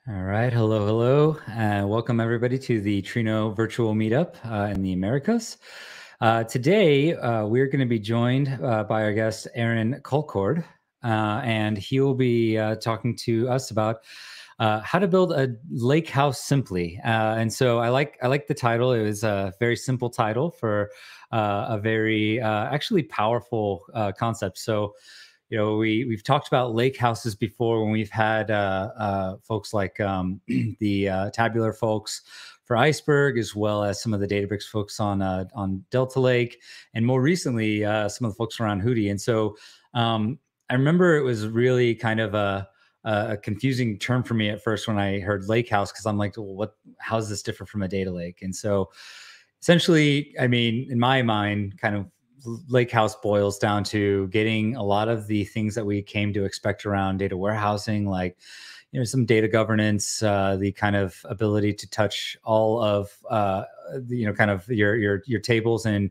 All right. Hello, hello. Welcome, everybody, to the Trino virtual meetup in the Americas. Today, we're going to be joined by our guest, Aaron Colcord, and he will be talking to us about how to build a lake house simply. And so I like the title. It was a very simple title for a very actually powerful concept. So we've talked about lake houses before when we've had folks like the tabular folks for Iceberg, as well as some of the Databricks folks on Delta Lake, and more recently some of the folks around Hootie. And so I remember it was really kind of a confusing term for me at first when I heard lake house, because I'm like, well, how is this different from a data lake? And so essentially, I mean, in my mind, kind of Lakehouse boils down to getting a lot of the things that we came to expect around data warehousing, like some data governance, the kind of ability to touch all of kind of your tables and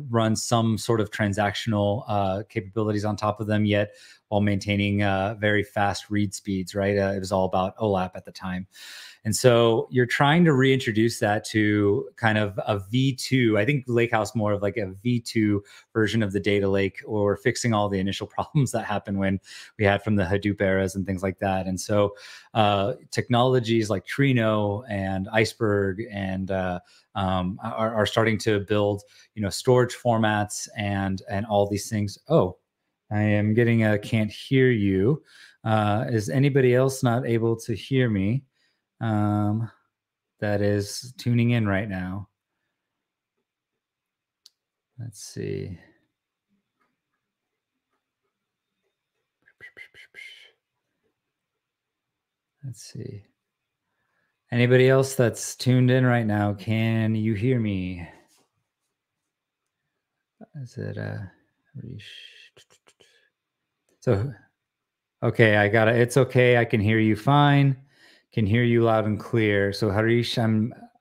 run some sort of transactional capabilities on top of them, yet while maintaining very fast read speeds. Right, it was all about OLAP at the time. And so you're trying to reintroduce that to kind of a V2. I think Lakehouse more of like a V2 version of the data lake, or fixing all the initial problems that happened when we had from the Hadoop eras and things like that. And so technologies like Trino and Iceberg and are starting to build, storage formats and all these things. Oh, I am getting a can't hear you. Is anybody else not able to hear me? That is tuning in right now. Let's see. Let's see. Anybody else that's tuned in right now, can you hear me? Is it so? Okay, I got it. It's okay. I can hear you fine. Can hear you loud and clear. So Harish, I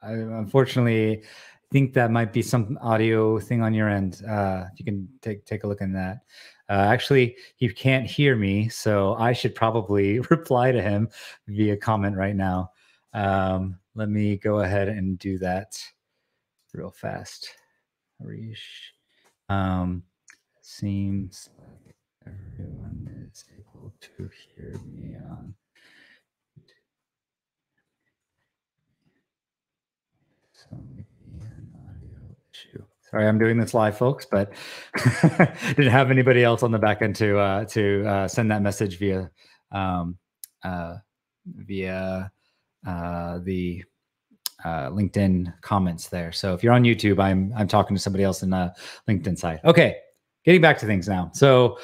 unfortunately think that might be some audio thing on your end. If you can take a look in that. Actually, he can't hear me, so I should probably reply to him via comment right now. Let me go ahead and do that real fast. Harish, seems like everyone is able to hear me on. So maybe an audio issue. Sorry, I'm doing this live, folks, but didn't have anybody else on the back end to send that message via the LinkedIn comments there. So if you're on YouTube, I'm talking to somebody else in the LinkedIn side. Okay, getting back to things now. So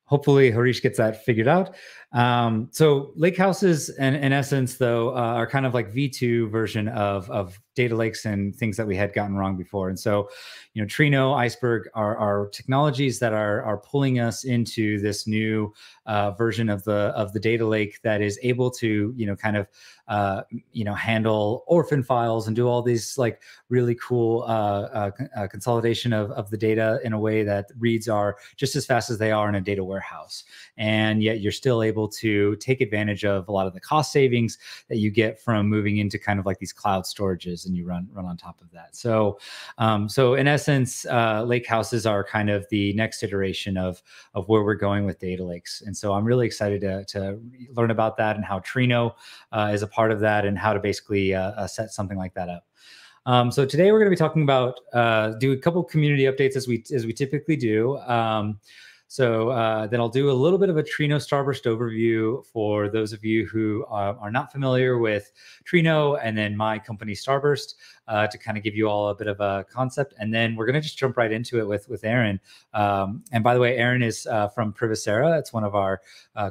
hopefully Harish gets that figured out. So lake houses, in essence, though, are kind of like V2 version of data lakes and things that we had gotten wrong before. And so, Trino, Iceberg are technologies that are pulling us into this new version of the data lake that is able to, kind of, handle orphan files and do all these like really cool consolidation of the data in a way that reads are just as fast as they are in a data warehouse. And yet you're still able to take advantage of a lot of the cost savings that you get from moving into kind of like these cloud storages, and you run on top of that. So in essence, lake houses are kind of the next iteration of where we're going with data lakes. And so I'm really excited to learn about that and how Trino is a part of that, and how to basically set something like that up. So today we're going to be talking about do a couple community updates as we typically do. So then I'll do a little bit of a Trino Starburst overview for those of you who are not familiar with Trino, and then my company Starburst, to kind of give you all a bit of a concept. And then we're going to just jump right into it with Aaron. And by the way, Aaron is from Privacera. It's one of our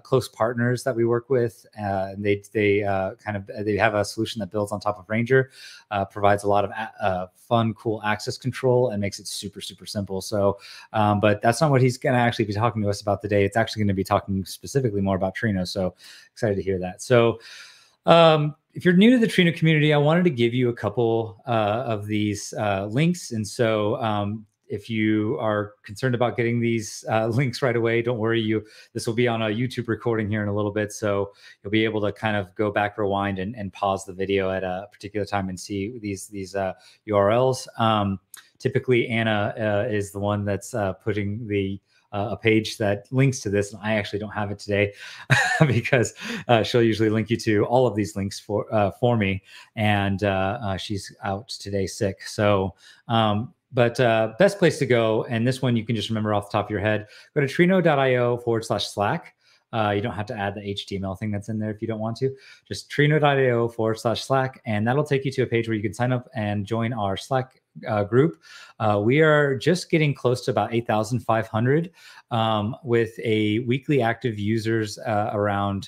close partners that we work with. And they have a solution that builds on top of Ranger, provides a lot of fun, cool access control, and makes it super, super simple. So, but that's not what he's going to actually be talking to us about today. It's actually going to be talking specifically more about Trino. So excited to hear that. So if you're new to the Trino community, I wanted to give you a couple of these links. And so if you are concerned about getting these links right away, don't worry. This will be on a YouTube recording here in a little bit, so you'll be able to kind of go back, rewind, and pause the video at a particular time and see these URLs. Typically, Anna is the one that's putting a page that links to this, and I actually don't have it today because she'll usually link you to all of these links for me, and she's out today sick. So, but best place to go, and this one you can just remember off the top of your head, go to trino.io/Slack. You don't have to add the HTML thing that's in there if you don't want to. Just trino.io/Slack, and that'll take you to a page where you can sign up and join our Slack group. We are just getting close to about 8,500 with a weekly active users around.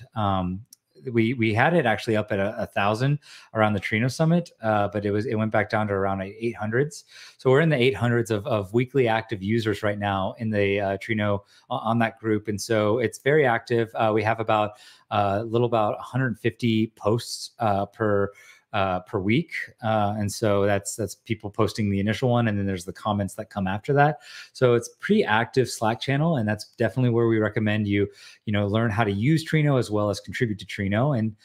We had it actually up at 1,000 around the Trino Summit, but it went back down to around 800s. So we're in the 800s of weekly active users right now in the Trino on that group, and so it's very active. We have about a little about 150 posts per week, and so that's people posting the initial one, and then there's the comments that come after that. So it's pretty active Slack channel, and that's definitely where we recommend you learn how to use Trino as well as contribute to Trino. And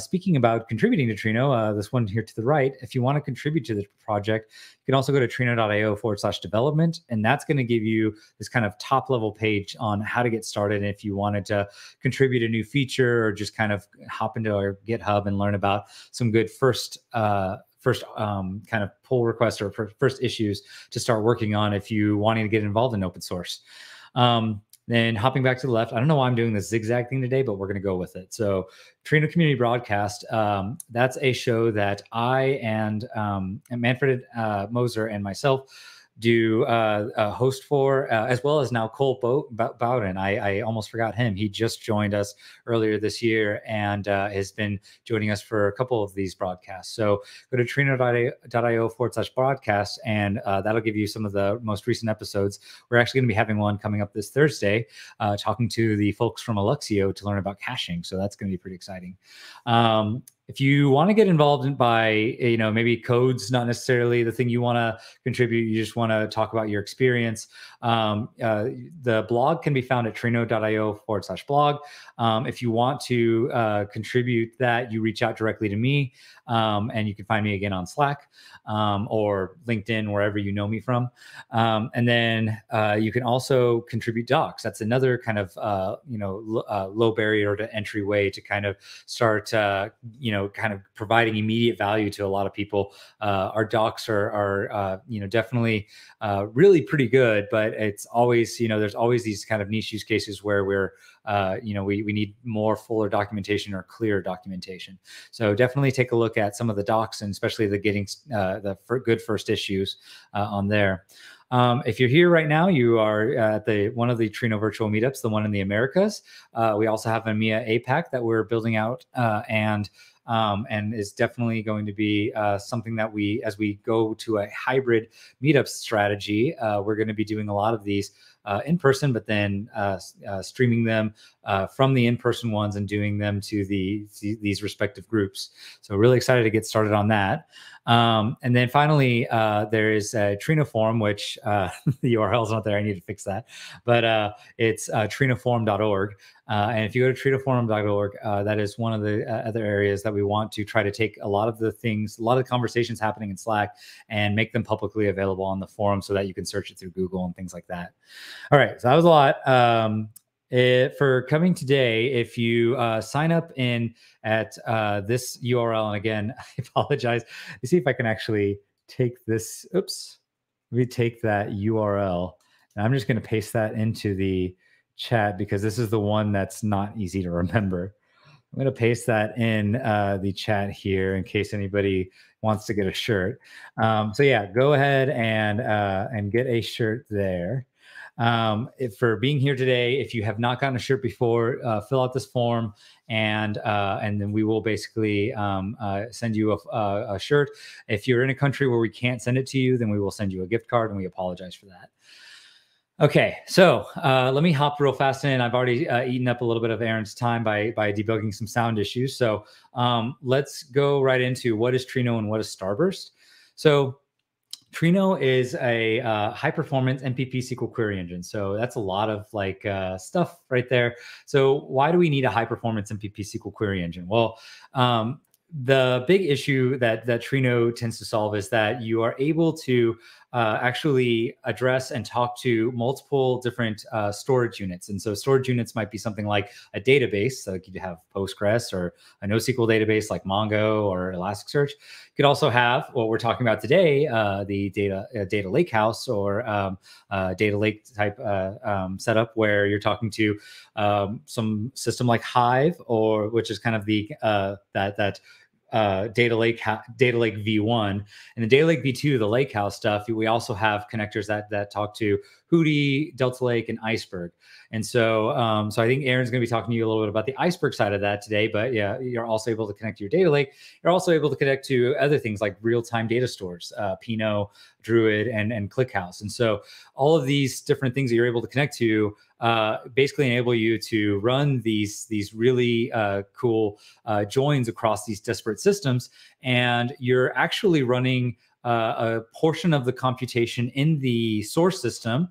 speaking about contributing to Trino, this one here to the right, if you want to contribute to the project, you can also go to trino.io/development, and that's going to give you this kind of top level page on how to get started. And if you wanted to contribute a new feature or just kind of hop into our GitHub and learn about some good first kind of pull requests or first issues to start working on if you wanting to get involved in open source. Then hopping back to the left, I don't know why I'm doing this zigzag thing today, but we're going to go with it. So Trino Community Broadcast, that's a show that I and Manfred Moser and myself do host for, as well as now Cole Bowden. I almost forgot him. He just joined us earlier this year and has been joining us for a couple of these broadcasts. So go to trino.io/broadcast, and that'll give you some of the most recent episodes. We're actually going to be having one coming up this Thursday, talking to the folks from Alexio to learn about caching. So that's going to be pretty exciting. If you want to get involved by, maybe code's not necessarily the thing you want to contribute, you just want to talk about your experience, the blog can be found at trino.io/blog. If you want to contribute that, you reach out directly to me, and you can find me again on Slack or LinkedIn, wherever you know me from. And then you can also contribute docs. That's another kind of, low barrier to entry way to kind of start, kind of providing immediate value to a lot of people. Our docs are definitely really pretty good, but it's always, there's always these kind of niche use cases where we're, we need more fuller documentation or clear documentation. So definitely take a look at some of the docs, and especially the getting good first issues on there. If you're here right now, you are at one of the Trino virtual meetups, the one in the Americas. We also have an EMEA APAC that we're building out, and is definitely going to be something that as we go to a hybrid meetup strategy, we're going to be doing a lot of these in person, but then streaming them from the in-person ones and doing them to these respective groups. So really excited to get started on that. And then finally, there is a Trino forum, which the URL's not there. I need to fix that, but it's trinoforum.org. And if you go to trinoforum.org, that is one of the other areas that we want to try to take a lot of the conversations happening in Slack and make them publicly available on the forum so that you can search it through Google and things like that. All right, so that was a lot. For coming today, if you sign up at this URL, and again, I apologize. Let me see if I can actually take this. Oops. Let me take that URL, and I'm just going to paste that into the chat because this is the one that's not easy to remember. I'm going to paste that in the chat here in case anybody wants to get a shirt. So yeah, go ahead and get a shirt there. For being here today, if you have not gotten a shirt before, fill out this form, and then we will basically send you a shirt. If you're in a country where we can't send it to you, then we will send you a gift card, and we apologize for that. Okay, so let me hop real fast in. I've already eaten up a little bit of Aaron's time by debugging some sound issues. So let's go right into what is Trino and what is Starburst. So Trino is a high performance MPP SQL query engine. So that's a lot of like stuff right there. So why do we need a high performance MPP SQL query engine? Well, the big issue that Trino tends to solve is that you are able to actually address and talk to multiple different storage units. And so storage units might be something like a database. So you could have Postgres or a NoSQL database like Mongo or Elasticsearch. You could also have what we're talking about today, the data lakehouse or data lake type setup where you're talking to some system like Hive, or which is kind of the data lake v1, and the data lake v2, the lakehouse stuff. We also have connectors that talk to Hootie, Delta Lake, and Iceberg. And so so I think Aaron's going to be talking to you a little bit about the Iceberg side of that today. But yeah, you're also able to connect to your data lake. You're also able to connect to other things like real-time data stores, Pinot, Druid, and ClickHouse. And so all of these different things that you're able to connect to basically enable you to run these really cool joins across these disparate systems. And you're actually running a portion of the computation in the source system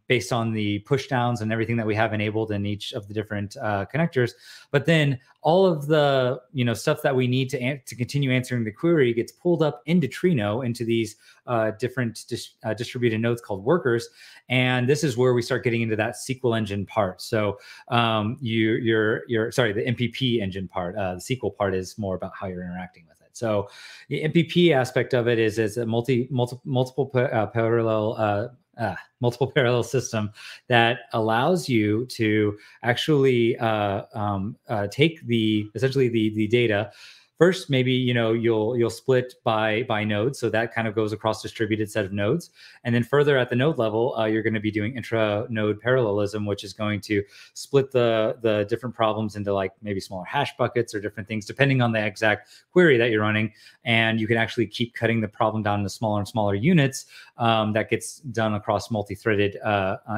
based on the push downs and everything that we have enabled in each of the different connectors. But then all of the stuff that we need to continue answering the query gets pulled up into Trino, into these different distributed nodes called workers. And this is where we start getting into that SQL engine part. So you're sorry, the MPP engine part. The SQL part is more about how you're interacting with it. So the MPP aspect of it is a multiple parallel system that allows you to actually take essentially the data. First, maybe you'll split by node, so that kind of goes across distributed set of nodes, and then further at the node level, you're going to be doing intra-node parallelism, which is going to split the different problems into like maybe smaller hash buckets or different things depending on the exact query that you're running, and you can actually keep cutting the problem down into smaller and smaller units. That gets done across multi-threaded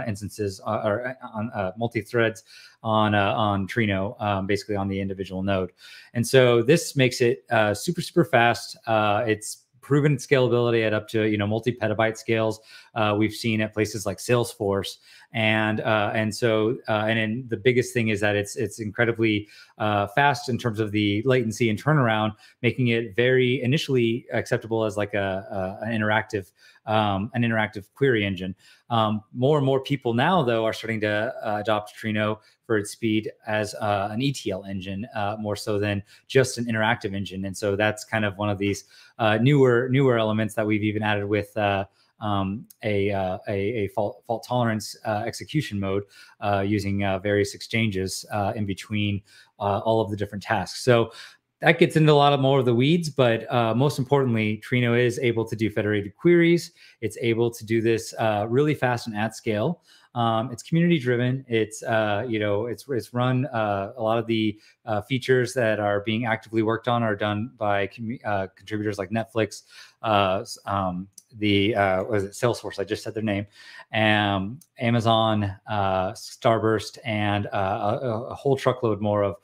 instances or on multi-threads on Trino, basically on the individual node. And so this makes it super fast. It's proven scalability at up to multi-petabyte scales. We've seen at places like Salesforce, and then the biggest thing is that it's incredibly fast in terms of the latency and turnaround, making it very initially acceptable as like an interactive query engine. More and more people now, though, are starting to adopt Trino for its speed as an ETL engine, more so than just an interactive engine. And so that's kind of one of these newer elements that we've even added with a fault tolerance execution mode using various exchanges in between all of the different tasks. So that gets into a lot more of the weeds, but most importantly, Trino is able to do federated queries. It's able to do this really fast and at scale. It's community driven. It's it's run. A lot of the features that are being actively worked on are done by contributors like Netflix, was it Salesforce? I just said their name, Amazon, Starburst, and a whole truckload more of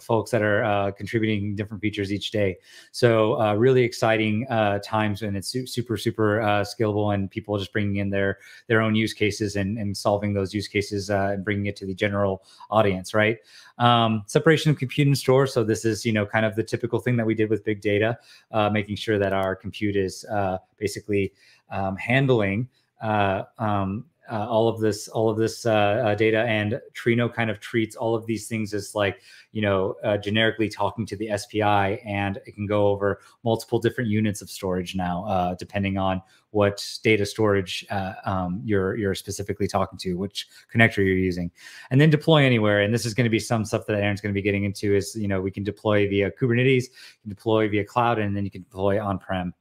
folks that are contributing different features each day. So really exciting times, and it's super scalable, and people just bringing in their own use cases and solving those use cases and bringing it to the general audience, right? Separation of compute and store. So this is, kind of the typical thing that we did with big data, making sure that our compute is basically handling all of this data, and Trino kind of treats all of these things as like, generically talking to the SPI, and it can go over multiple different units of storage now, depending on what data storage you're specifically talking to, which connector you're using, and then deploy anywhere. And this is going to be some stuff that Aaron's going to be getting into is, we can deploy via Kubernetes, deploy via cloud, and then you can deploy on-prem.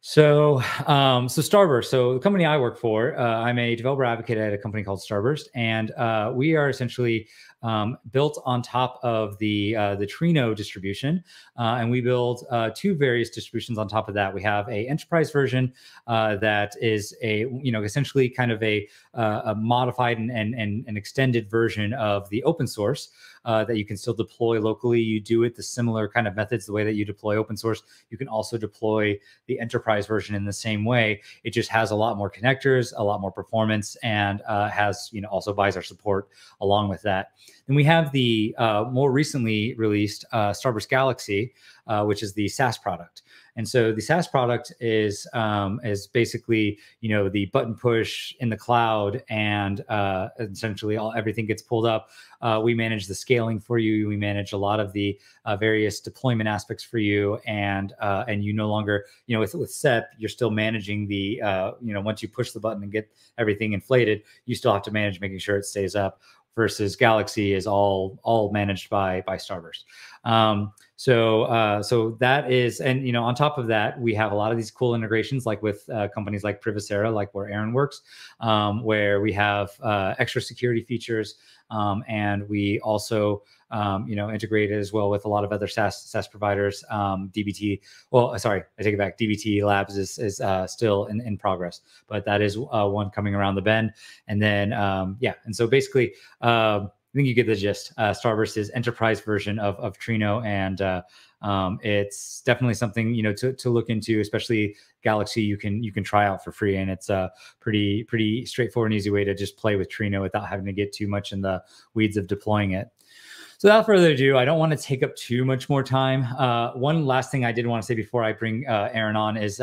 So Starburst. So the company I work for, I'm a developer advocate at a company called Starburst, and we are essentially built on top of the Trino distribution, and we build two various distributions on top of that. We have a enterprise version that is essentially kind of a modified and extended version of the open source. that you can still deploy locally. You do it the similar kind of methods, the way that you deploy open source. You can also deploy the enterprise version in the same way. It just has a lot more connectors, a lot more performance, and has also buys our support along with that. Then we have the more recently released Starburst Galaxy, which is the SaaS product. And so the SaaS product is basically the button push in the cloud, and essentially everything gets pulled up. We manage the scaling for you. We manage a lot of the various deployment aspects for you, and you no longer with SEP, you're still managing the once you push the button and get everything inflated, you still have to manage making sure it stays up. Versus Galaxy is all managed by Starburst. So that is, and on top of that, we have a lot of these cool integrations, like with companies like Privacera, like where Aaron works, where we have extra security features, and we also integrated as well with a lot of other SaaS providers. DBT, well, sorry, I take it back. DBT Labs is still in progress, but that is one coming around the bend. And then and so basically, I think you get the gist. Starburst is enterprise version of Trino, and it's definitely something to look into, especially Galaxy. You can try out for free, and it's a pretty straightforward and easy way to just play with Trino without having to get too much in the weeds of deploying it. So without further ado, I don't want to take up too much more time. One last thing I did want to say before I bring Aaron on is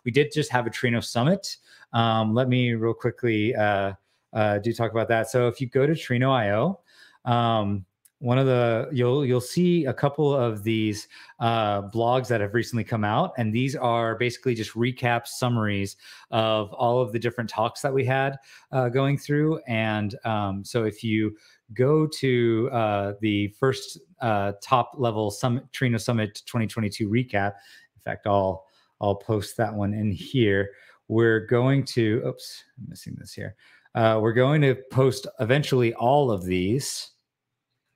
we did just have a Trino Summit. Let me real quickly do talk about that. So if you go to Trino.io, one of the you'll see a couple of these blogs that have recently come out, and these are basically just recap summaries of all of the different talks that we had going through. And so if you go to the first top level Trino Summit 2022 recap, in fact, I'll post that one in here. We're going to, oops, I'm missing this here. We're going to post eventually all of these.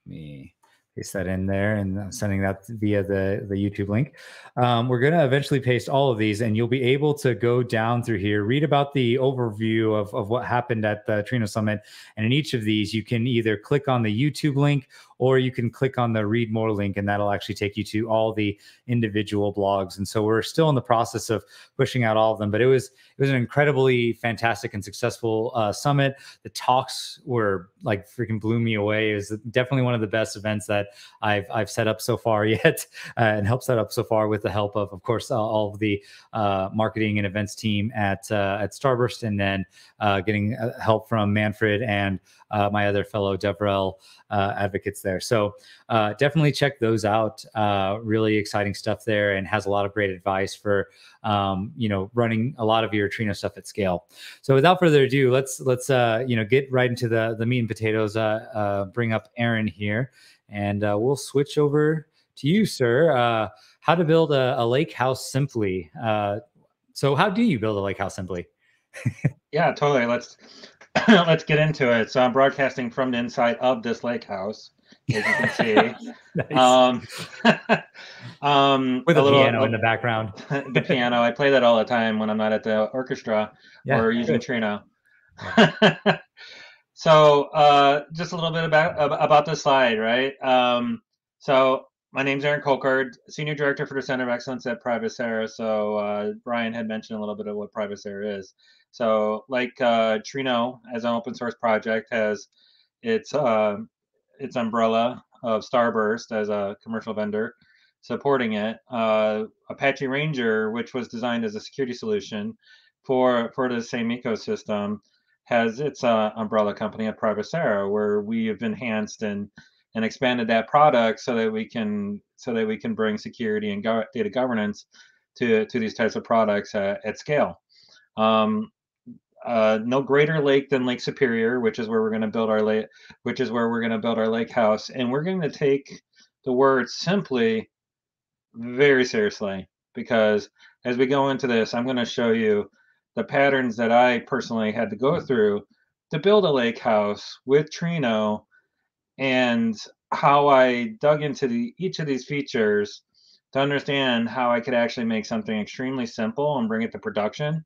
Let me paste that in there, and I'm sending that via the YouTube link. We're going to eventually paste all of these, and you'll be able to go down through here, read about the overview of what happened at the Trino Summit. And in each of these, you can either click on the YouTube link, or you can click on the read more link, and that'll actually take you to all the individual blogs. And so we're still in the process of pushing out all of them, but it was an incredibly fantastic and successful summit. The talks were like freaking blew me away. It was definitely one of the best events that I've set up so far yet, and helped set up so far with the help of course, all of the marketing and events team at Starburst, and then getting help from Manfred and my other fellow DevRel advocates there. So definitely check those out. Really exciting stuff there, and has a lot of great advice for running a lot of your Trino stuff at scale. So without further ado, let's get right into the meat and potatoes. Bring up Aaron here, and we'll switch over to you, sir. How to build a lake house simply. So how do you build a lake house simply? Yeah, totally. Let's get into it. So I'm broadcasting from the inside of this lake house, as you can see. With a piano in the background. The piano. I play that all the time when I'm not at the orchestra or using Trino. Yeah. So just a little bit about this slide, right? So my name's Aaron Colcard, Senior Director for the Center of Excellence at privacera. So Brian had mentioned a little bit of what privacera is. So like Trino, as an open source project, has its umbrella of Starburst as a commercial vendor supporting it. Apache Ranger, which was designed as a security solution for the same ecosystem, has its umbrella company at privacera, where we have enhanced and expanded that product so that we can bring security and data governance to these types of products at scale. No greater lake than Lake Superior, which is where we're going to build our lake, lake house, and we're going to take the word simply very seriously, because as we go into this, I'm going to show you the patterns that I personally had to go through to build a lake house with Trino, and how I dug into each of these features to understand how I could actually make something extremely simple and bring it to production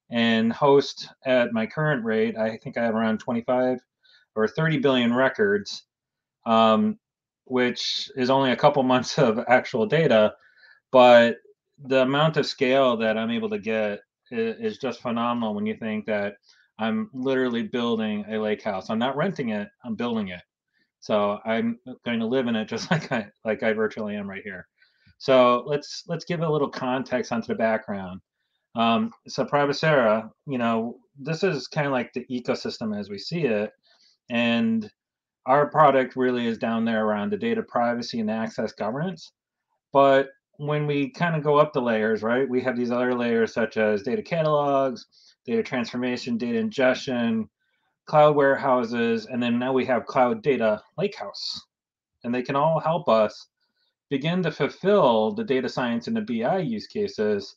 and host at my current rate. I think I have around 25 or 30 billion records. which is only a couple months of actual data, but the amount of scale that I'm able to get is just phenomenal when you think that I'm literally building a lake house. I'm not renting it, I'm building it. So I'm going to live in it just like I virtually am right here. So let's give a little context onto the background. So privacera, this is kind of like the ecosystem as we see it, and our product really is down there around the data privacy and access governance. But when we kind of go up the layers, right, we have these other layers such as data catalogs, data transformation, data ingestion, cloud warehouses, and then now we have cloud data lakehouse. And they can all help us begin to fulfill the data science and the BI use cases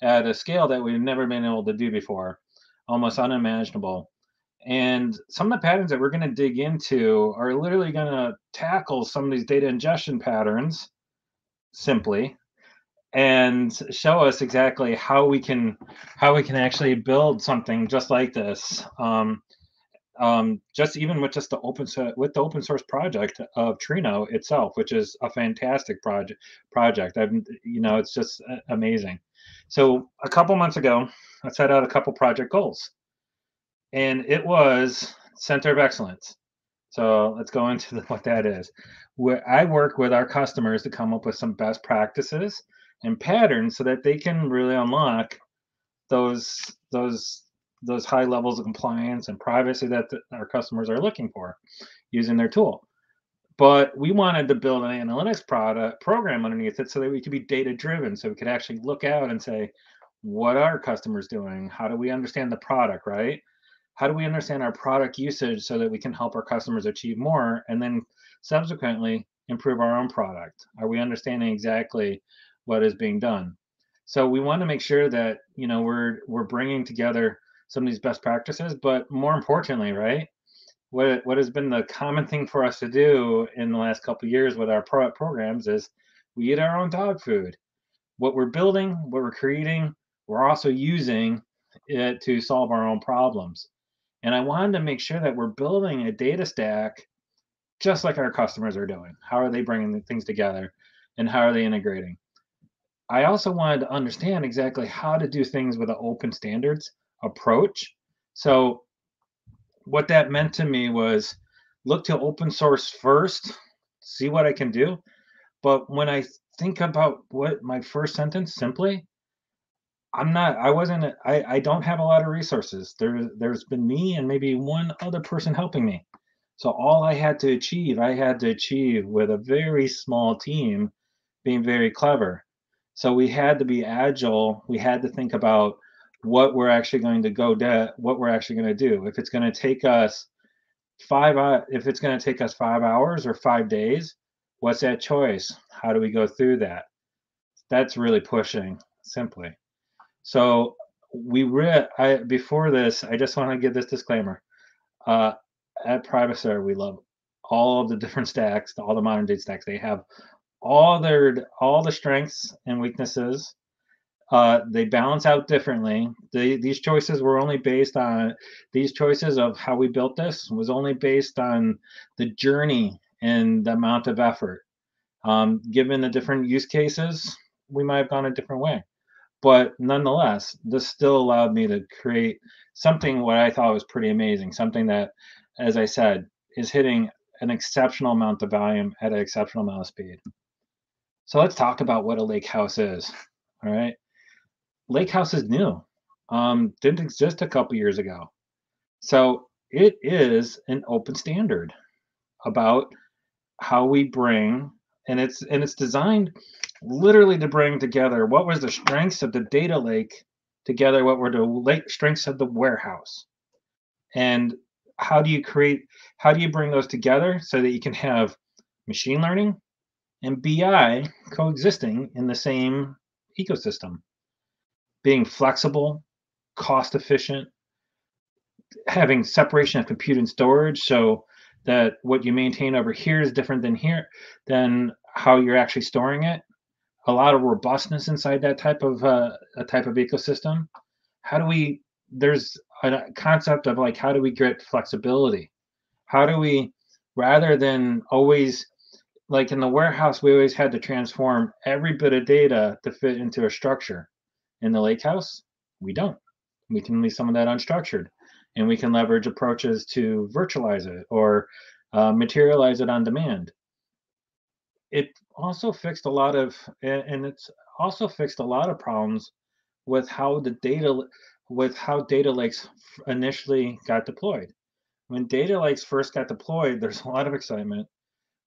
at a scale that we've never been able to do before, almost unimaginable. And some of the patterns that we're going to dig into are literally going to tackle some of these data ingestion patterns simply and show us exactly how we can actually build something just like this. Just even with just the open source project of Trino itself, which is a fantastic project. It's just amazing. So a couple months ago, I set out a couple project goals, and it was center of excellence. So let's go into what that is. Where I work with our customers to come up with some best practices and patterns so that they can really unlock those high levels of compliance and privacy that our customers are looking for using their tool. But we wanted to build an analytics program underneath it so that we could be data driven, so we could actually look out and say, what are customers doing? How do we understand the product, right? How do we understand our product usage so that we can help our customers achieve more and then subsequently improve our own product? Are we understanding exactly what is being done? So we want to make sure that we're bringing together some of these best practices, but more importantly, right? What has been the common thing for us to do in the last couple of years with our programs is we eat our own dog food. What we're building, what we're creating, we're also using it to solve our own problems. And I wanted to make sure that we're building a data stack just like our customers are doing. How are they bringing things together and how are they integrating? I also wanted to understand exactly how to do things with an open standards approach. So what that meant to me was look to open source first, see what I can do. But when I think about what my first sentence simply, I don't have a lot of resources. There's been me and maybe one other person helping me. So all I had to achieve with a very small team being very clever. So we had to be agile. We had to think about what we're actually going to what we're actually going to do. If it's going to take us 5 hours or 5 days, what's that choice? How do we go through that? That's really pushing simply. So before this, I just want to give this disclaimer. At privacera, we love all of the different stacks, all the modern data stacks. They have all the strengths and weaknesses. They balance out differently. These choices of how we built this was only based on the journey and the amount of effort. Given the different use cases, we might have gone a different way. But nonetheless, this still allowed me to create something what I thought was pretty amazing, something that, as I said, is hitting an exceptional amount of volume at an exceptional amount of speed. So let's talk about what a lakehouse is. All right. Lakehouse is new. Didn't exist a couple years ago. So it is an open standard about how we bring, and it's designed literally to bring together what was the strengths of the data lake together, what were the strengths of the warehouse, and how do you bring those together so that you can have machine learning and BI coexisting in the same ecosystem, being flexible, cost efficient, having separation of compute and storage so that what you maintain over here is different than how you're actually storing it. A lot of robustness inside that type of ecosystem. There's a concept of like, how do we get flexibility? How do we, rather than always like in the warehouse, we always had to transform every bit of data to fit into a structure. In the lakehouse, we don't. We can leave some of that unstructured, and we can leverage approaches to virtualize it or materialize it on demand. It also fixed a lot of, and it's also fixed a lot of problems with how data lakes initially got deployed. When data lakes first got deployed, there's a lot of excitement.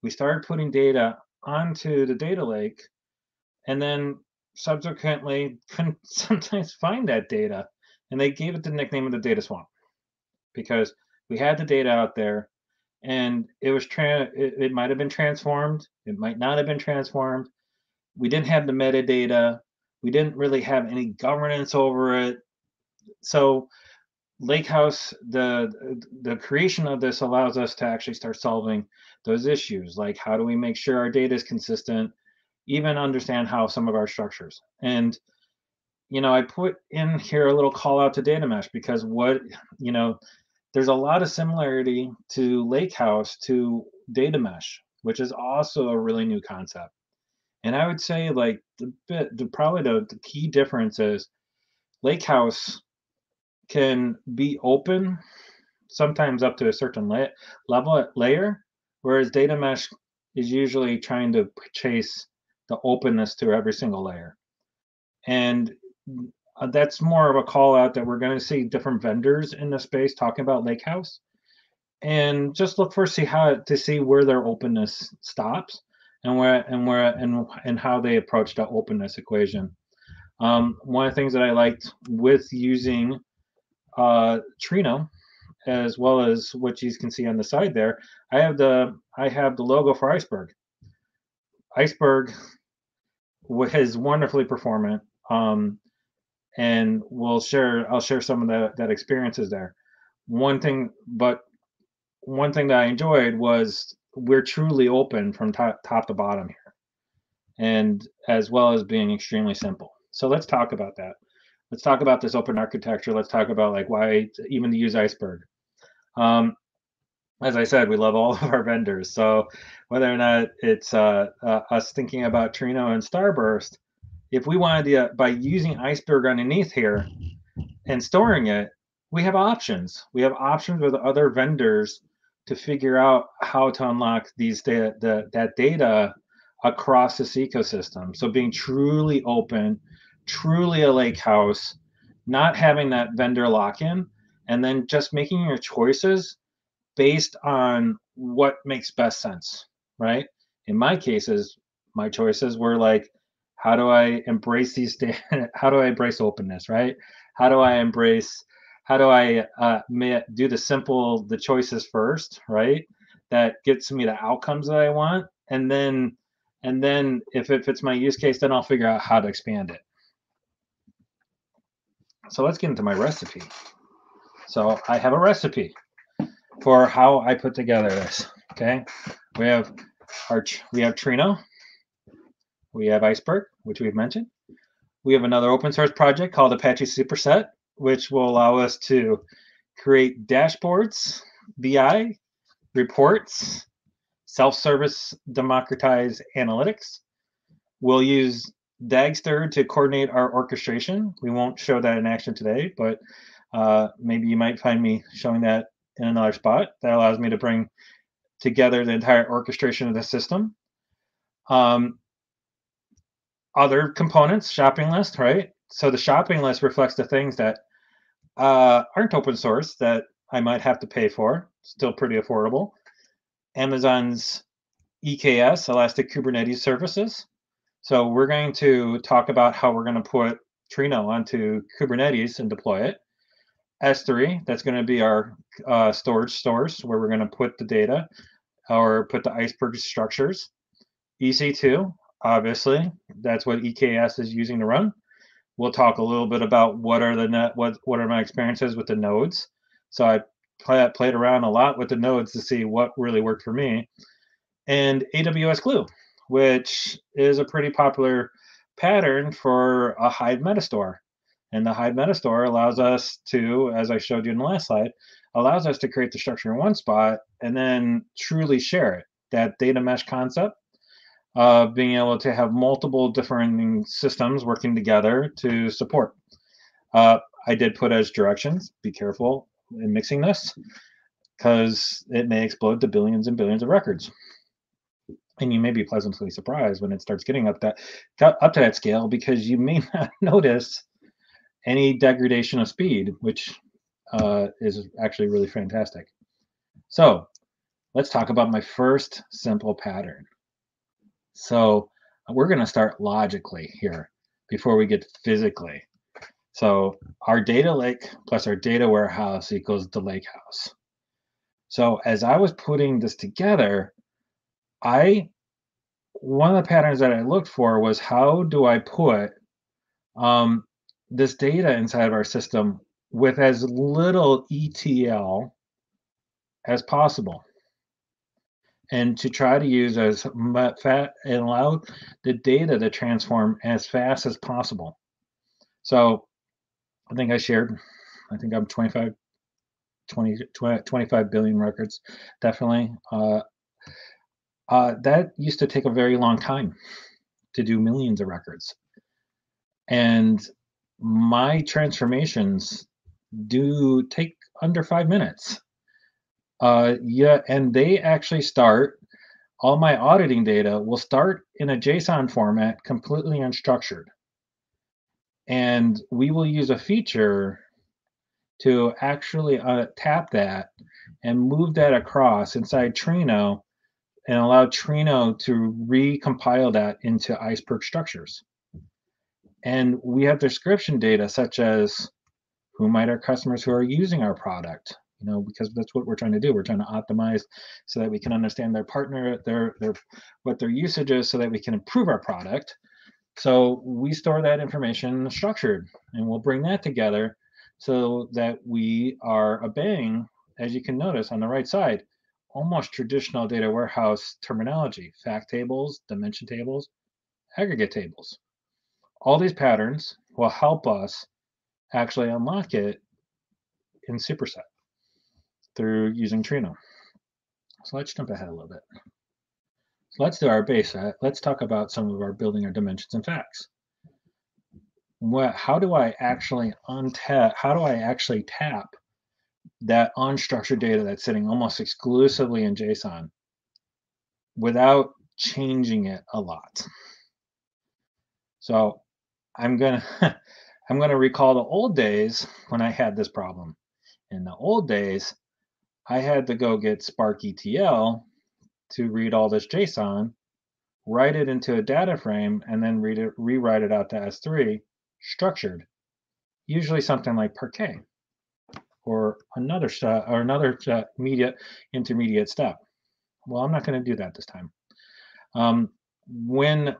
We started putting data onto the data lake, and then subsequently couldn't sometimes find that data, and they gave it the nickname of the data swamp because we had the data out there, and it might have been transformed, it might not have been transformed. We didn't have the metadata. We didn't really have any governance over it. So Lakehouse, the creation of this allows us to actually start solving those issues, like how do we make sure our data is consistent, even understand how some of our structures. And I put in here a little call out to data mesh because there's a lot of similarity to Lakehouse to data mesh, which is also a really new concept. And I would say like probably the key difference is Lakehouse can be open, sometimes up to a certain layer, whereas data mesh is usually trying to chase the openness to every single layer. And that's more of a call out that we're going to see different vendors in the space talking about Lakehouse, and just look to see where their openness stops and how they approach the openness equation. One of the things that I liked with using Trino, as well as what you can see on the side there, I have the logo for Iceberg. Iceberg is wonderfully performant, and I'll share some of that experiences there. One thing that I enjoyed was we're truly open from top to bottom here, and as well as being extremely simple. So let's talk about that. Let's talk about this open architecture. Let's talk about like why even to use Iceberg. As I said, we love all of our vendors. So whether or not it's us thinking about Trino and Starburst, if we wanted to, by using Iceberg underneath here and storing it, we have options. We have options with other vendors to figure out how to unlock that data across this ecosystem. So being truly open, truly a lake house, not having that vendor lock-in, and then just making your choices based on what makes best sense, right? In my cases, my choices were like, how do I embrace how do I embrace openness, right? How do I do the choices first, right? That gets me the outcomes that I want. And then if it fits my use case, then I'll figure out how to expand it. So let's get into my recipe. So I have a recipe for how I put together this. Okay, we have Trino, we have Iceberg, which we've mentioned. We have another open source project called Apache Superset, which will allow us to create dashboards, BI, reports, self-service democratized analytics. We'll use Dagster to coordinate our orchestration. We won't show that in action today, but maybe you might find me showing that in another spot. That allows me to bring together the entire orchestration of the system. Other components, shopping list, right? So the shopping list reflects the things that aren't open source that I might have to pay for, still pretty affordable. Amazon's EKS, Elastic Kubernetes Services. So we're going to talk about how we're going to put Trino onto Kubernetes and deploy it. S3, that's going to be our storage source where we're going to put the data or put the Iceberg structures. EC2, obviously, that's what EKS is using to run. We'll talk a little bit about what are my experiences with the nodes. So I played around a lot with the nodes to see what really worked for me. And AWS Glue, which is a pretty popular pattern for a Hive metastore. And the Hive metastore allows us to, as I showed you in the last slide, allows us to create the structure in one spot and then truly share it. That data mesh concept being able to have multiple different systems working together to support. I did put as directions, be careful in mixing this, because it may explode to billions and billions of records. And you may be pleasantly surprised when it starts getting up to that scale, because you may not notice any degradation of speed, which is actually really fantastic. So let's talk about my first simple pattern. So we're going to start logically here before we get physically. So our data lake plus our data warehouse equals the lakehouse. So as I was putting this together, one of the patterns that I looked for was, how do I put this data inside of our system with as little ETL as possible, and to try to use as much and allow the data to transform as fast as possible. So I think I'm 25 billion records, definitely. That used to take a very long time to do millions of records. And my transformations do take under 5 minutes. And they actually start, all my auditing data will start in a JSON format, completely unstructured. And we will use a feature to actually tap that and move that across inside Trino and allow Trino to recompile that into Iceberg structures. And we have description data such as, who might our customers who are using our product, because that's what we're trying to do. We're trying to optimize so that we can understand their partner, what their usage is, so that we can improve our product. So we store that information structured, and we'll bring that together so that we are obeying, as you can notice on the right side, almost traditional data warehouse terminology: fact tables, dimension tables, aggregate tables. All these patterns will help us actually unlock it in Superset through using Trino. So let's jump ahead a little bit. So let's do our base. Let's talk about some of our building our dimensions and facts. How do I actually tap that unstructured data that's sitting almost exclusively in JSON without changing it a lot? So I'm gonna recall the old days when I had this problem. In the old days, I had to go get Spark ETL to read all this JSON, write it into a data frame, and then rewrite it out to S3 structured, usually something like Parquet or another intermediate step. Well, I'm not going to do that this time. When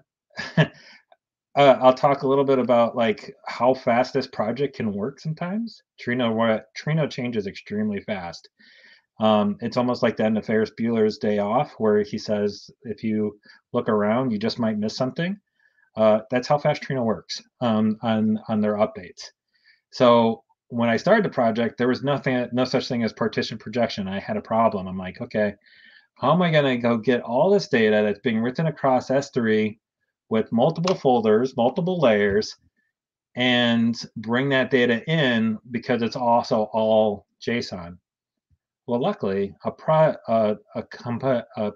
I'll talk a little bit about like how fast this project can work sometimes. Trino changes extremely fast. It's almost like the end of Ferris Bueller's Day Off, where he says, if you look around, you just might miss something. That's how fast Trino works on their updates. So when I started the project, there was no such thing as partition projection. I had a problem. I'm like, okay, how am I going to go get all this data that's being written across S3 with multiple folders, multiple layers, and bring that data in, because it's also all JSON? Well, luckily, a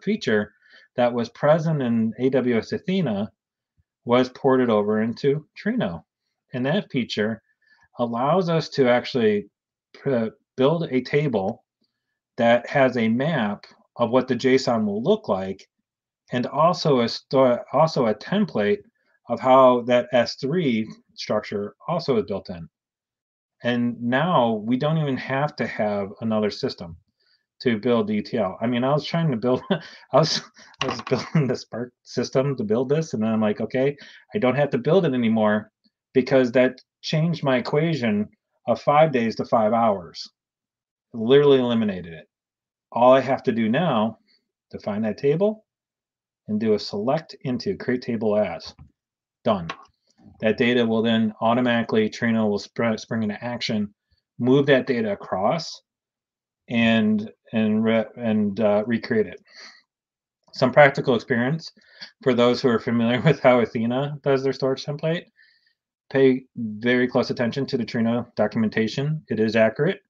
feature that was present in AWS Athena was ported over into Trino. And that feature allows us to actually build a table that has a map of what the JSON will look like, and also a template of how that S3 structure also is built in. And now we don't even have to have another system to build ETL. I mean, I was trying to build, I was building the Spark system to build this, and then I'm like, okay, I don't have to build it anymore, because that changed my equation of 5 days to 5 hours. Literally eliminated it. All I have to do now to find that table and do a select into create table as. Done. That data will then automatically, Trino will spring into action, move that data across, and recreate it. some practical experience for those who are familiar with how Athena does their storage template. Pay very close attention to the Trino documentation. It is accurate.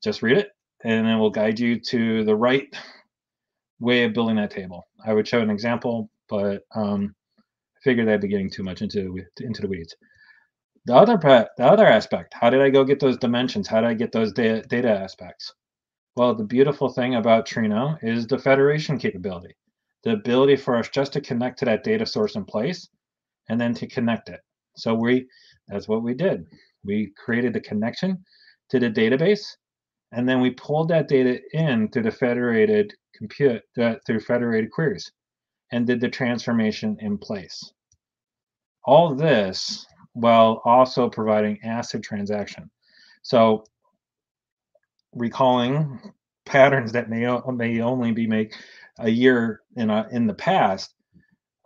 Just read it, and it will guide you to the right way of building that table. I would show an example, but I figured I'd be getting too much into the weeds. The other aspect, how did I go get those dimensions? How did I get those data aspects? Well, the beautiful thing about Trino is the federation capability, the ability for us just to connect to that data source in place and then to connect it. So that's what we did. We created the connection to the database, and then we pulled that data in through the federated compute through federated queries and did the transformation in place. All of this while also providing ACID transaction. So recalling patterns that may only be made a year in the past,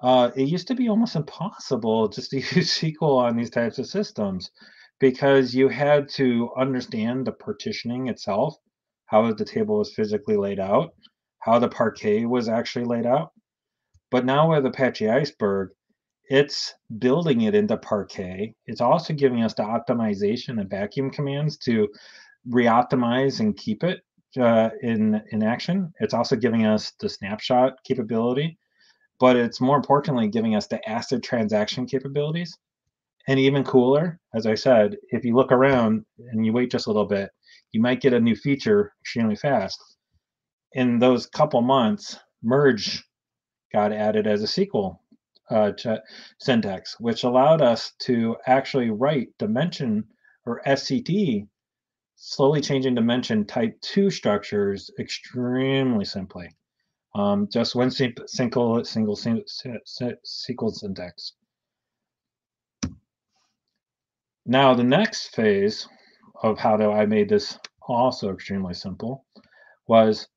it used to be almost impossible just to use SQL on these types of systems because you had to understand the partitioning itself, how the table was physically laid out, how the parquet was actually laid out. But now with Apache Iceberg, it's building it into parquet. It's also giving us the optimization and vacuum commands to re-optimize and keep it in action. It's also giving us the snapshot capability, but it's more importantly giving us the ACID transaction capabilities. And even cooler, as I said, if you look around and you wait just a little bit, you might get a new feature extremely fast. In those couple months, merge got added as a SQL syntax, which allowed us to actually write dimension or SCD, slowly changing dimension type 2 structures extremely simply. Just one single SQL syntax. Now the next phase of how I made this also extremely simple was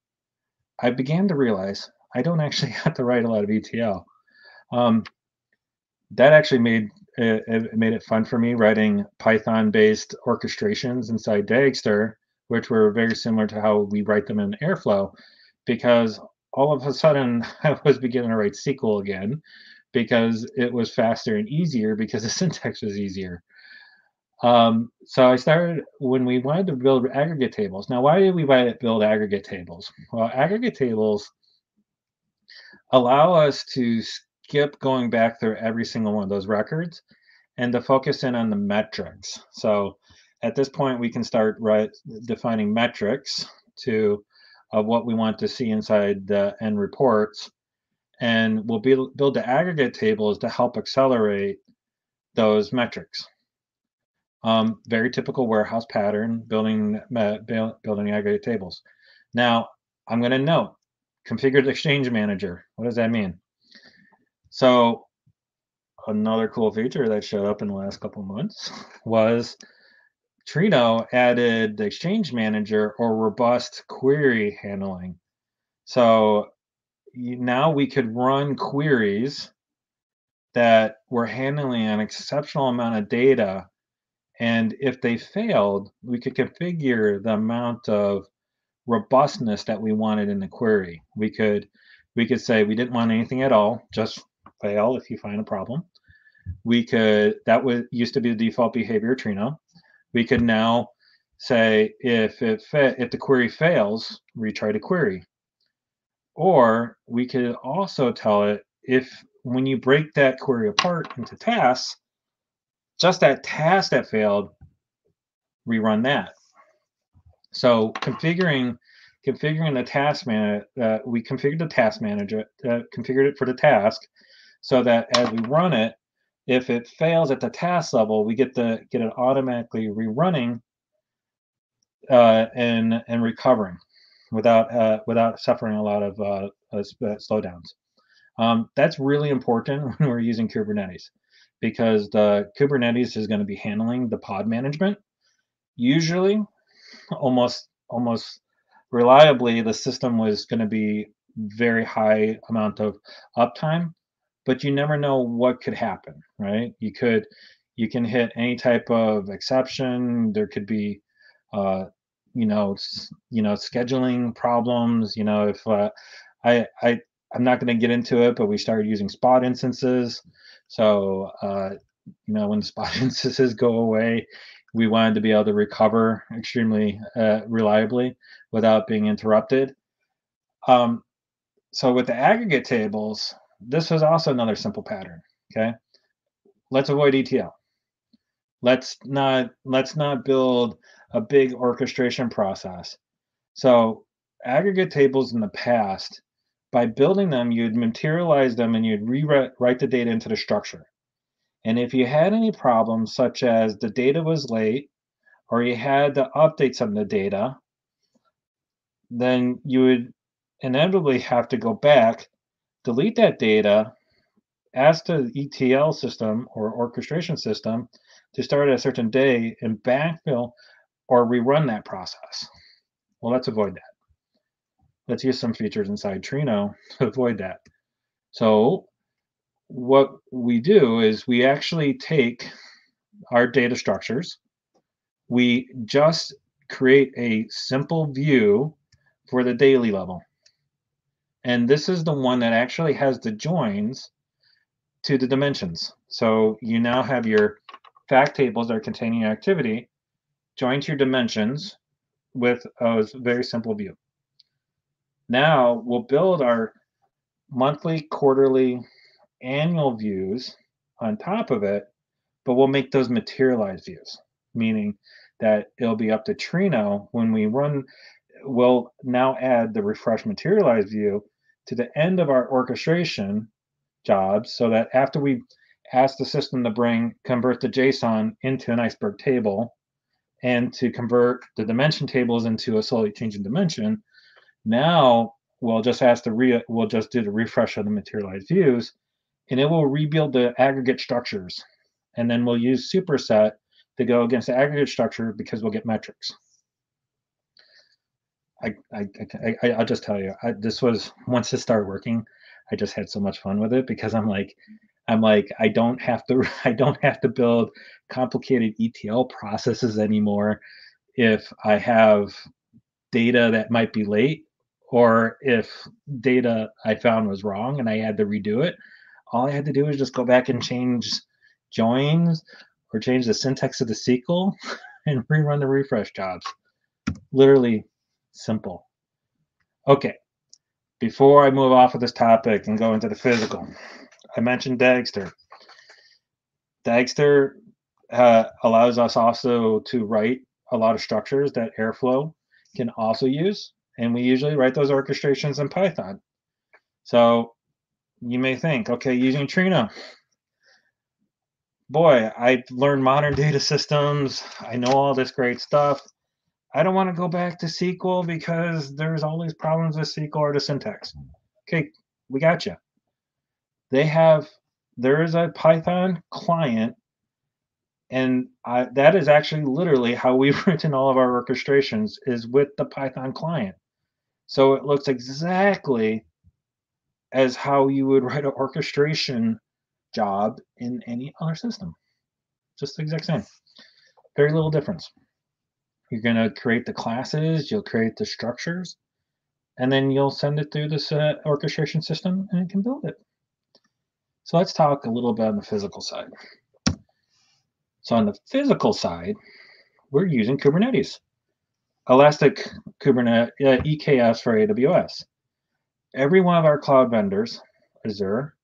I began to realize I don't actually have to write a lot of ETL. That actually made it fun for me writing Python-based orchestrations inside Dagster, which were very similar to how we write them in Airflow, because all of a sudden I was beginning to write SQL again because it was faster and easier because the syntax was easier. So I started when we wanted to build aggregate tables. Now, why did we build aggregate tables? Well, aggregate tables allow us to skip going back through every single one of those records and to focus in on the metrics. So at this point, we can start defining metrics of what we want to see inside the end reports. And we'll build the aggregate tables to help accelerate those metrics. Very typical warehouse pattern, building aggregate tables. Now, I'm going to note, configured exchange manager. What does that mean? So another cool feature that showed up in the last couple of months was Trino added the exchange manager or robust query handling. So now we could run queries that were handling an exceptional amount of data. And if they failed, we could configure the amount of robustness that we wanted in the query. We could say we didn't want anything at all, just fail if you find a problem. That used to be the default behavior of Trino. We could now say if the query fails, retry the query. Or we could also tell it when you break that query apart into tasks, just that task that failed, rerun that. So configuring the task manager, we configured the task manager, configured it for the task, so that as we run it, if it fails at the task level, we get it automatically rerunning and recovering without suffering a lot of slowdowns. That's really important when we're using Kubernetes, because the Kubernetes is going to be handling the pod management. Usually, almost reliably, the system was going to be very high amount of uptime, but you never know what could happen, right? You can hit any type of exception. There could be, scheduling problems. If I'm not going to get into it, but we started using spot instances. So, when the spot instances go away, we wanted to be able to recover extremely reliably without being interrupted. So with the aggregate tables, this was also another simple pattern. Okay, let's avoid ETL. Let's not build a big orchestration process. So aggregate tables in the past, by building them, you'd materialize them and you'd rewrite the data into the structure. And if you had any problems, such as the data was late or you had to update some of the data, then you would inevitably have to go back, delete that data, ask the ETL system or orchestration system to start at a certain day and backfill or rerun that process. Well, let's avoid that. Let's use some features inside Trino to avoid that. So what we do is we actually take our data structures, we just create a simple view for the daily level. And this is the one that actually has the joins to the dimensions. So you now have your fact tables that are containing activity joined to your dimensions with a very simple view. Now we'll build our monthly, quarterly, annual views on top of it, but we'll make those materialized views, meaning that it'll be up to Trino when we run. We'll now add the refresh materialized view to the end of our orchestration jobs so that after we ask the system to convert the JSON into an Iceberg table and to convert the dimension tables into a slowly changing dimension, now we'll just we'll just do the refresh of the materialized views, and it will rebuild the aggregate structures. And then we'll use Superset to go against the aggregate structure because we'll get metrics. I'll just tell you, this was, once it started working, I just had so much fun with it because I'm like, I don't have to build complicated ETL processes anymore if I have data that might be late, or if data I found was wrong and I had to redo it. All I had to do was just go back and change joins or change the syntax of the SQL and rerun the refresh jobs. Literally simple. Okay, before I move off of this topic and go into the physical, I mentioned Dagster. Dagster allows us also to write a lot of structures that Airflow can also use, and we usually write those orchestrations in Python. So you may think, okay, using Trino, boy, I learned modern data systems, I know all this great stuff. I don't want to go back to SQL because there's all these problems with SQL or the syntax. Okay, we got you. There is a Python client, and that is actually literally how we've written all of our orchestrations, is with the Python client. So it looks exactly as how you would write an orchestration job in any other system. Just the exact same. Very little difference. You're going to create the classes, you'll create the structures, and then you'll send it through this orchestration system and it can build it. So let's talk a little bit on the physical side. So on the physical side, we're using Kubernetes. Elastic Kubernetes, EKS for AWS. Every one of our cloud vendors, Azure,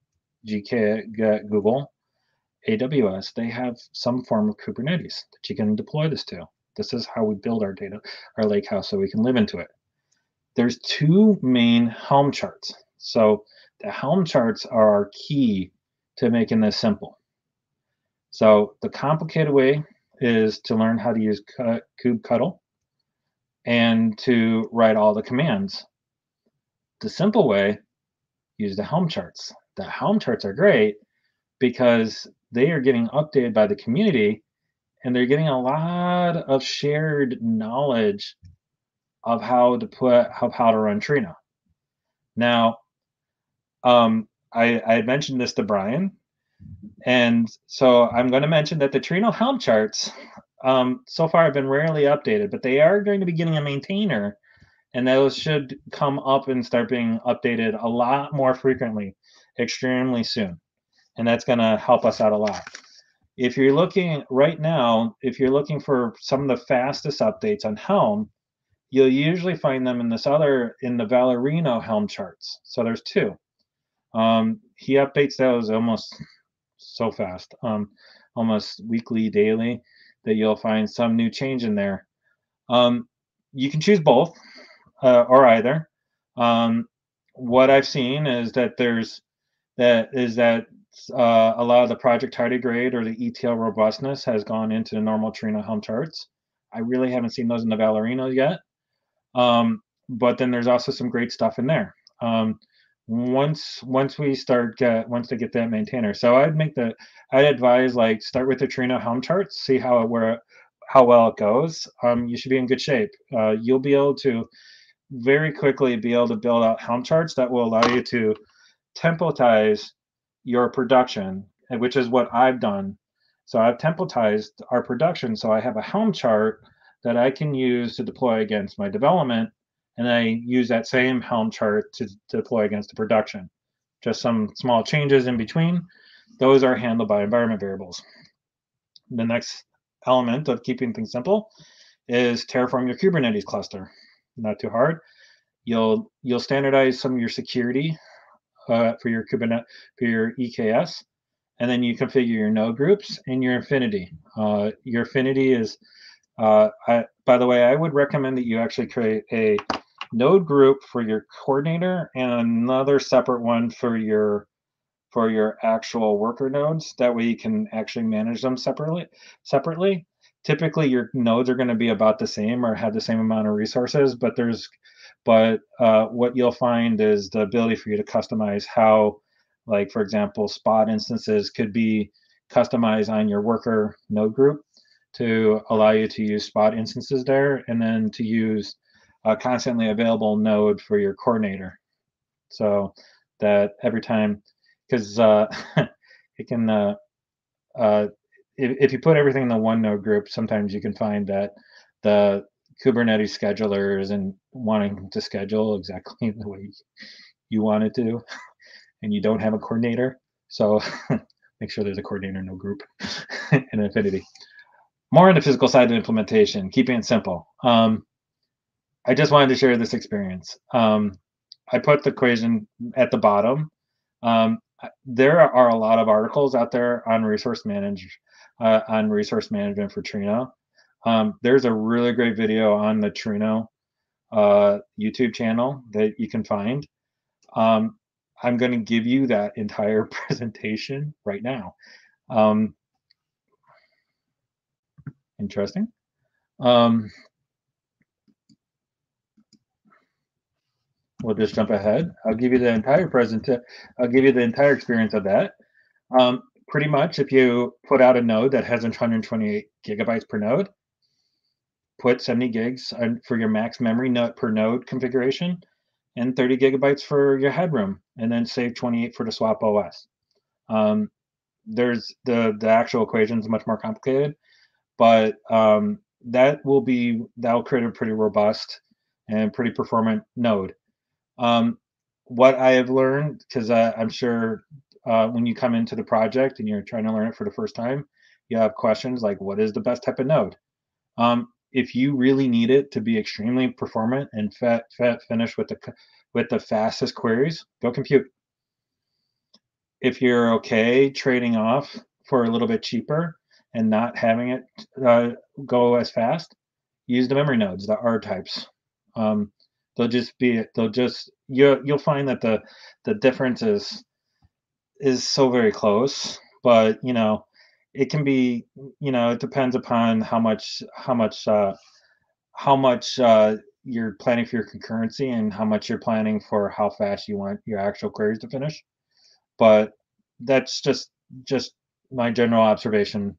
Google, AWS, they have some form of Kubernetes that you can deploy this to. This is how we build our data, our lakehouse, so we can live into it. There's two main Helm charts. So the Helm charts are our key to making this simple. So the complicated way is to learn how to use kubectl and to write all the commands. The simple way, use the Helm charts. The Helm charts are great because they are getting updated by the community, and they're getting a lot of shared knowledge of how to run Trino. Now, I had mentioned this to Brian, and so I'm going to mention that the Trino Helm charts so far have been rarely updated, but they are going to be getting a maintainer, and those should come up and start being updated a lot more frequently, extremely soon, and that's going to help us out a lot. If you're looking right now, if you're looking for some of the fastest updates on Helm, you'll usually find them in the Valerino Helm charts. So there's two. He updates those almost so fast, almost weekly, daily, that you'll find some new change in there. You can choose both or either. What I've seen is that a lot of the project tardigrade or the ETL robustness has gone into the normal Trino Helm charts. I really haven't seen those in the Valerinos yet. But then there's also some great stuff in there. Once they get that maintainer. So I'd advise, like, start with the Trino Helm charts, see how well it goes. You should be in good shape. You'll be able to very quickly build out Helm charts that will allow you to templatize your production, which is what I've done. So I've templatized our production, so I have a Helm chart that I can use to deploy against my development, and I use that same Helm chart to deploy against the production. Just some small changes in between. Those are handled by environment variables. The next element of keeping things simple is terraform your Kubernetes cluster. Not too hard. You'll standardize some of your security for your Kubernetes, for your EKS, and then you configure your node groups and your affinity. Your affinity is, by the way, I would recommend that you actually create a node group for your coordinator and another separate one for your actual worker nodes. That way you can actually manage them separately. Typically, your nodes are going to be about the same or have the same amount of resources, but what you'll find is the ability for you to customize how, like, for example, spot instances could be customized on your worker node group to allow you to use spot instances there, and then to use a constantly available node for your coordinator. So that every time, because it can, if you put everything in the one node group, sometimes you can find that the Kubernetes scheduler isn't wanting to schedule exactly the way you want it to, and you don't have a coordinator. So make sure there's a coordinator node group in Affinity. More on the physical side of implementation, keeping it simple. I just wanted to share this experience. I put the equation at the bottom. There are a lot of articles out there on resource management for Trino. There's a really great video on the Trino YouTube channel that you can find. I'm going to give you that entire presentation right now. Interesting. We'll just jump ahead. I'll give you the entire I'll give you the entire experience of that. Pretty much, if you put out a node that has 128 gigabytes per node, put 70 gigs for your max memory per node configuration, and 30 gigabytes for your headroom, and then save 28 for the swap OS. There's the actual equation is much more complicated, but that'll create a pretty robust and pretty performant node. What I have learned, because I'm sure when you come into the project and you're trying to learn it for the first time, you have questions like, what is the best type of node? If you really need it to be extremely performant and finish with the fastest queries, go compute. If you're okay trading off for a little bit cheaper and not having it go as fast, use the memory nodes, the R types. You'll find that the difference is so very close, but it can be, it depends upon how much you're planning for your concurrency and how much you're planning for how fast you want your actual queries to finish. But that's just my general observation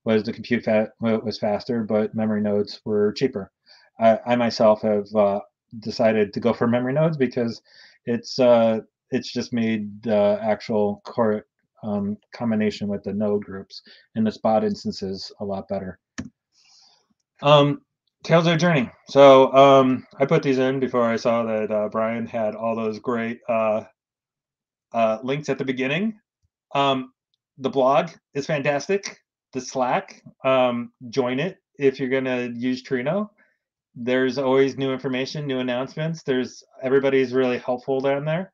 was the compute was faster, but memory nodes were cheaper. I myself have decided to go for memory nodes because it's just made the actual core combination with the node groups and the spot instances a lot better. Tales of a Journey. So I put these in before I saw that Brian had all those great links at the beginning. The blog is fantastic. The Slack, join it if you're going to use Trino. There's always new information, new announcements. Everybody's really helpful down there.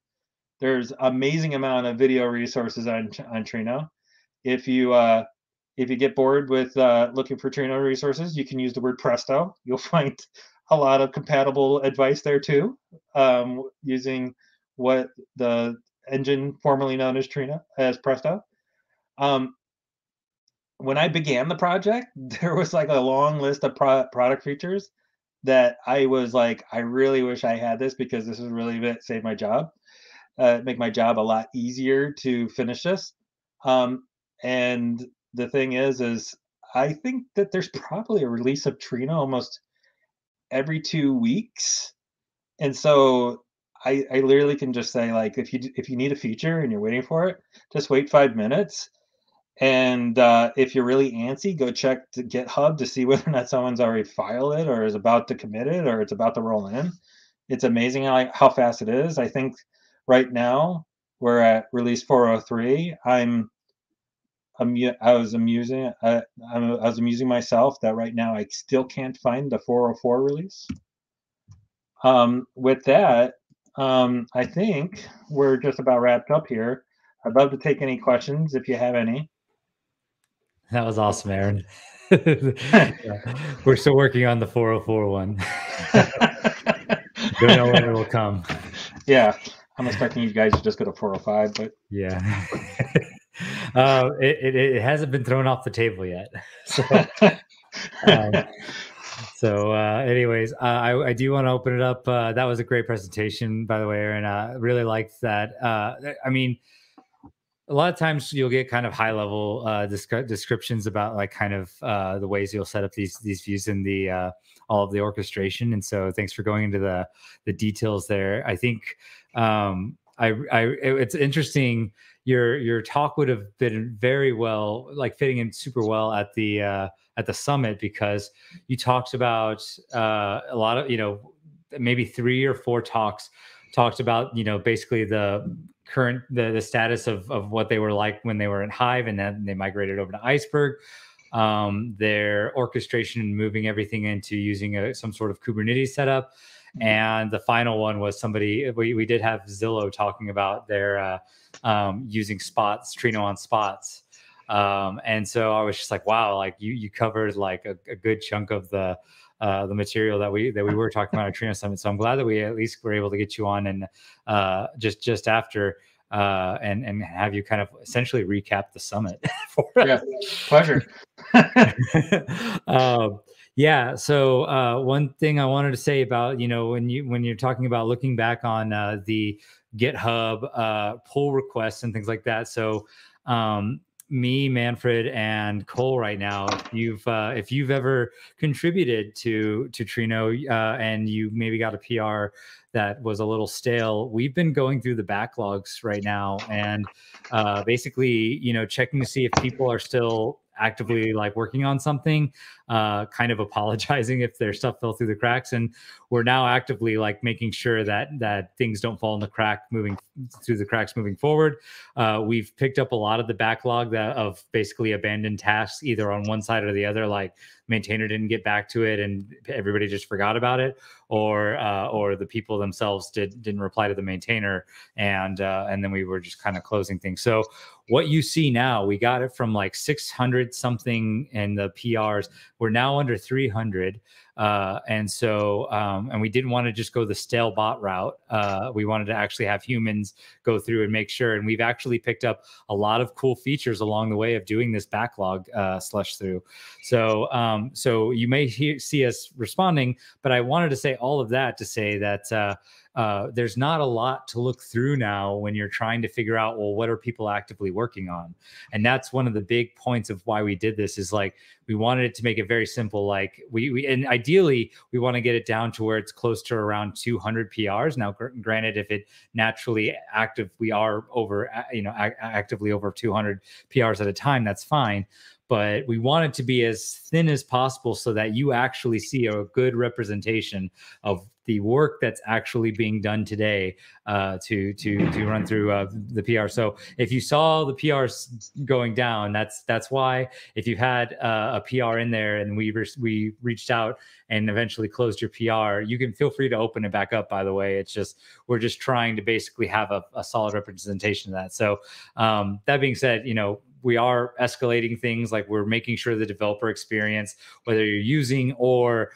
There's amazing amount of video resources on Trino. If you get bored with looking for Trino resources, you can use the word Presto. You'll find a lot of compatible advice there too, using what the engine formerly known as Presto. When I began the project, there was like a long list of product features that I was like, I really wish I had this because this would really save my job, make my job a lot easier to finish this. And the thing is I think that there's probably a release of Trino almost every 2 weeks. And so I literally can just say, like, if you need a feature and you're waiting for it, just wait 5 minutes. And if you're really antsy, go check the GitHub to see whether or not someone's already filed it or is about to commit it or it's about to roll in. It's amazing how fast it is. I think right now we're at release 403. I was amusing myself that right now I still can't find the 404 release. With that, I think we're just about wrapped up here. I'd love to take any questions if you have any. That was awesome, Aaron. Yeah. We're still working on the 404 one. Don't know when it will come. Yeah, I'm expecting you guys to just go to 405, but yeah. It hasn't been thrown off the table yet. So, anyways, I do want to open it up. That was a great presentation, by the way, Aaron. Really liked that. I mean, a lot of times you'll get kind of high level descriptions about like kind of the ways you'll set up these views in the all of the orchestration. And so thanks for going into the details there. I think it's interesting. Your talk would have been very well, like fitting in super well at the summit, because you talked about a lot of, maybe 3 or 4 talks talked about, basically the current, the status of what they were like when they were in Hive, and then they migrated over to Iceberg, their orchestration, moving everything into using some sort of Kubernetes setup. And the final one was we did have Zillow talking about their using spots, Trino on spots. And so I was just like, wow, like you covered like a good chunk of the material that we were talking about at Trino Summit. So I'm glad that we at least were able to get you on and just after and have you kind of essentially recap the summit for us. Yeah, pleasure. Yeah. So one thing I wanted to say about, when you're talking about looking back on the GitHub pull requests and things like that. So me, Manfred, and Cole right now, if you've ever contributed to Trino and you maybe got a PR that was a little stale, we've been going through the backlogs right now and basically, checking to see if people are still actively like working on something, kind of apologizing if their stuff fell through the cracks. And we're now actively like making sure that things don't fall in the crack moving forward. We've picked up a lot of the backlog of basically abandoned tasks, either on one side or the other, like maintainer didn't get back to it and everybody just forgot about it, or the people themselves didn't reply to the maintainer, and then we were just kind of closing things. So what you see now, we got it from like 600 something in the PRs. We're now under 300. And so, and we didn't want to just go the stale bot route. We wanted to actually have humans go through and make sure. And we've actually picked up a lot of cool features along the way of doing this backlog slush through. So, so you may see us responding, but I wanted to say all of that to say that there's not a lot to look through now when you're trying to figure out, well, what are people actively working on? And that's one of the big points of why we did this, is like, we wanted it to make it very simple. Like and ideally we want to get it down to where it's close to around 200 PRs. Now, granted, if it naturally we are over, actively over 200 PRs at a time, that's fine. but we want it to be as thin as possible so that you actually see a good representation of the work that's actually being done today to run through the PR. So if you saw the PRs going down, that's why. If you had a PR in there and we reached out and eventually closed your PR, you can feel free to open it back up. By the way, it's just we're just trying to basically have a solid representation of that. So that being said, we are escalating things, like we're making sure the developer experience, whether you're using or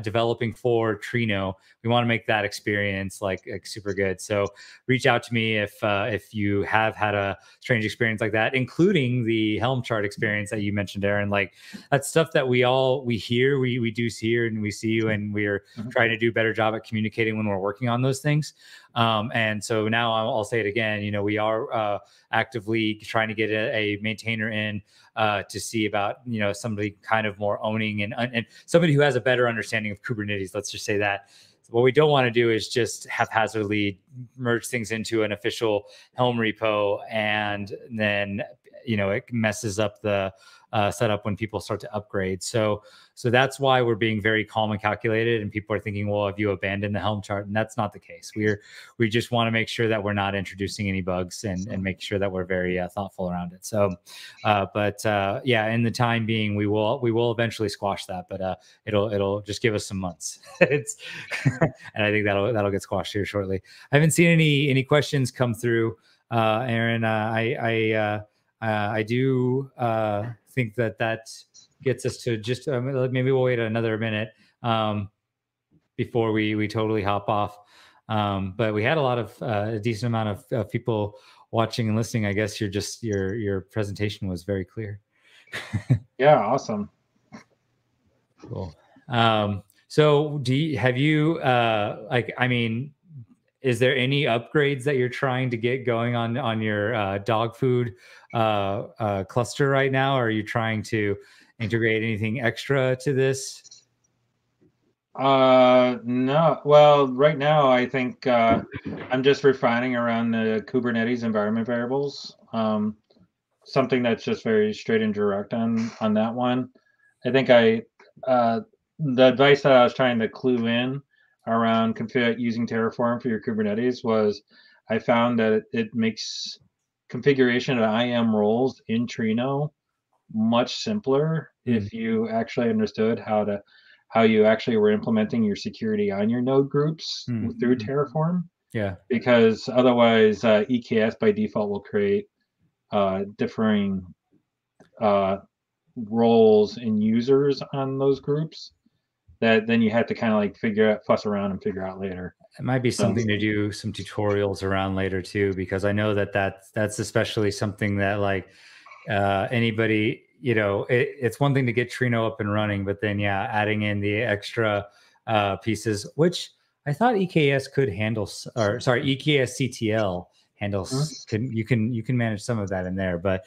developing for Trino, we want to make that experience like super good. So reach out to me if you have had a strange experience like that, including the Helm chart experience that you mentioned, Aaron. Like that's stuff that we hear, we do hear, and we see you, and we're trying to do a better job at communicating when we're working on those things. And so now I'll say it again, we are actively trying to get a maintainer in to see about, somebody kind of more owning and somebody who has a better understanding of Kubernetes. Let's just say that. What we don't want to do is just haphazardly merge things into an official Helm repo, and then, it messes up the setup when people start to upgrade. So that's why we're being very calm and calculated, and people are thinking, well, have you abandoned the Helm chart? And that's not the case. We just want to make sure that we're not introducing any bugs and make sure that we're very thoughtful around it. So, yeah, in the time being, we will eventually squash that, but it'll just give us some months. It's and I think that'll get squashed here shortly. I haven't seen any questions come through, Aaron. I do think that gets us to just maybe we'll wait another minute before we totally hop off. But we had a decent amount of people watching and listening. I guess your presentation was very clear. Yeah, awesome. Cool. So is there any upgrades that you're trying to get going on your dog food cluster right now? Or are you trying to integrate anything extra to this? No. Well, right now I think I'm just refining around the Kubernetes environment variables. Something that's just very straight and direct on that one. I think the advice that I was trying to clue in around using Terraform for your Kubernetes was I found that it makes configuration of IAM roles in Trino much simpler if you actually understood how you actually were implementing your security on your node groups through Terraform. Yeah. Because otherwise, EKS by default will create differing roles and users on those groups that then you have to kind of like fuss around and figure out later. It might be something to do some tutorials around later too, because I know that's especially something that like anybody, it's one thing to get Trino up and running, but then adding in the extra pieces, which I thought EKS could handle, or sorry, EKS CTL handles. You can manage some of that in there, but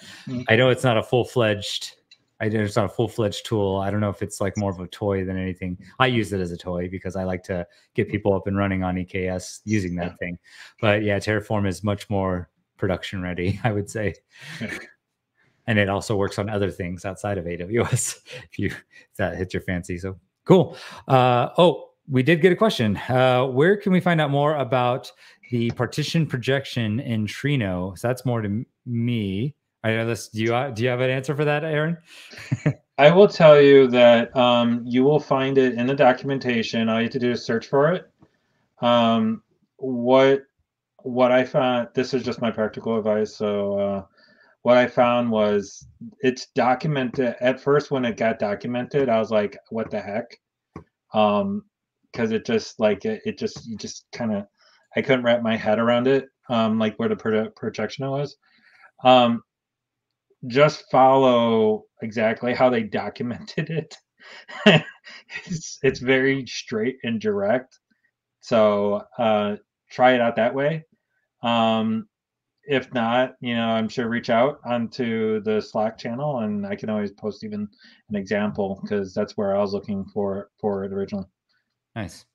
I know it's not a full-fledged. It's not a full-fledged tool. I don't know if it's like more of a toy than anything. I use it as a toy because I like to get people up and running on EKS using that thing. But yeah, Terraform is much more production ready, I would say. And it also works on other things outside of AWS if that hits your fancy. So cool. We did get a question. Where can we find out more about the partition projection in Trino? So that's more to me. I know this. Do you have an answer for that, Aaron? I will tell you that you will find it in the documentation. All you have to do is search for it. What I found, this is just my practical advice. So what I found was it's documented. At first, when it got documented, I was like, "What the heck?" Because it just like you just kind of, I couldn't wrap my head around it. Like where the projection was. Just follow exactly how they documented it. It's very straight and direct. So try it out that way. If not, I'm sure reach out onto the Slack channel, and I can always post even an example because that's where I was looking for it originally. Nice.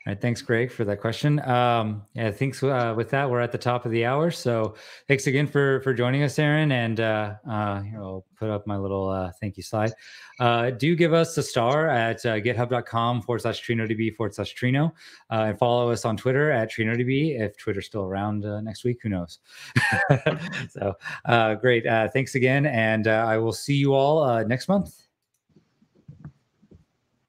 All right, thanks, Greg, for that question. Yeah, thanks. With that, we're at the top of the hour. So thanks again for joining us, Aaron. And here, I'll put up my little thank you slide. Do give us a star at github.com/TrinoDB/Trino, and follow us on Twitter at TrinoDB. If Twitter's still around next week, who knows? So great. Thanks again. And I will see you all next month.